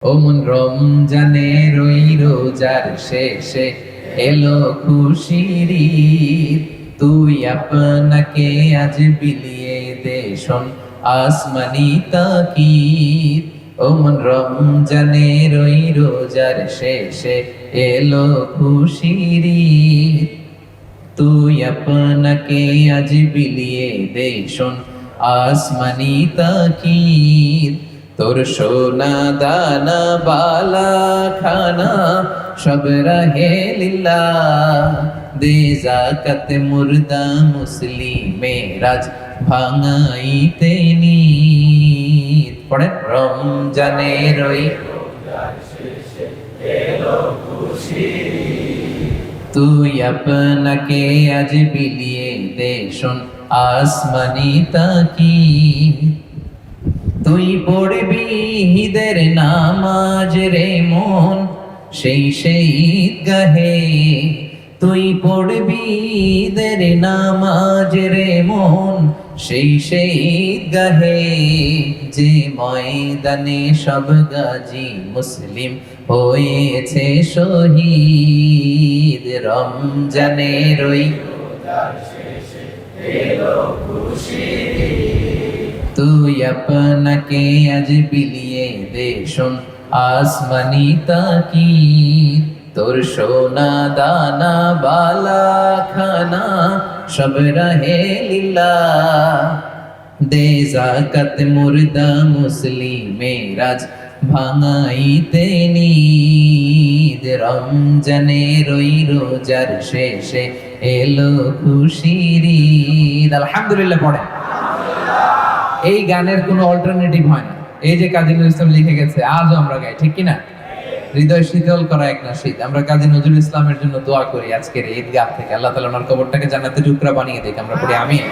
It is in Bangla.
ওমন রমজানের ওই রোজার শেষে এলো খুশির ঈদ। তুই আপনাকে আজ বিলিয়ে দে শোন আসমানি তাকিদ। ওমন রমজানের ওই রোজার শেষে এলো খুশির ঈদ। তুই আপনাকে আজ বিলিয়ে দে শোন আসমানি তাকিদ। তোর সোনা দানা বালা খানা সব রাহে লিল্লাহ। দে যাকাত মুর্দা মুসলিমেরাজ ভাঙাইতে নিত। পড়েন রমজানের ওই তুই আপনাকে আজ বিলিয়ে দে শোন আসমানি তাকিদ। তুই পড়বি ঈদের নামাজ রে মন সেই ঈদগাহে। তুই পড়বি ঈদের নামাজ রে মন সেই ঈদগাহে। যে ময়দানে সব গাজী মুসলিম হয়েছে শহীদ। রমজানের ওই তুই আপনাকে আজ বিলিয়ে দে শোন আসমানি তাকিদ। তোর সোনা দানা বালা খানা সব রাহে লিল্লাহ। দে যাকাত মুর্দা মুসলিমেরাজ ভাঙাইতে নিদ। রমজানের ওই রোজার শেষে এলো খুশির ঈদ। আলহামদুলিল্লাহ পড়ে। এই গানের কোনো অল্টারনেটিভ হয় না। এই যে কাজী নজরুল ইসলাম লিখে গেছে, আজও আমরা গাই, ঠিক কিনা? হৃদয় শীতল করা এক নাশিদ। আমরা কাজী নজরুল ইসলামের জন্য দোয়া করি আজকের ঈদগাহ থেকে, আল্লাহ তাআলা ওনার কবরটাকে জান্নাতের টুকরা বানিয়ে দিক। আমরা পড়ি আমিন।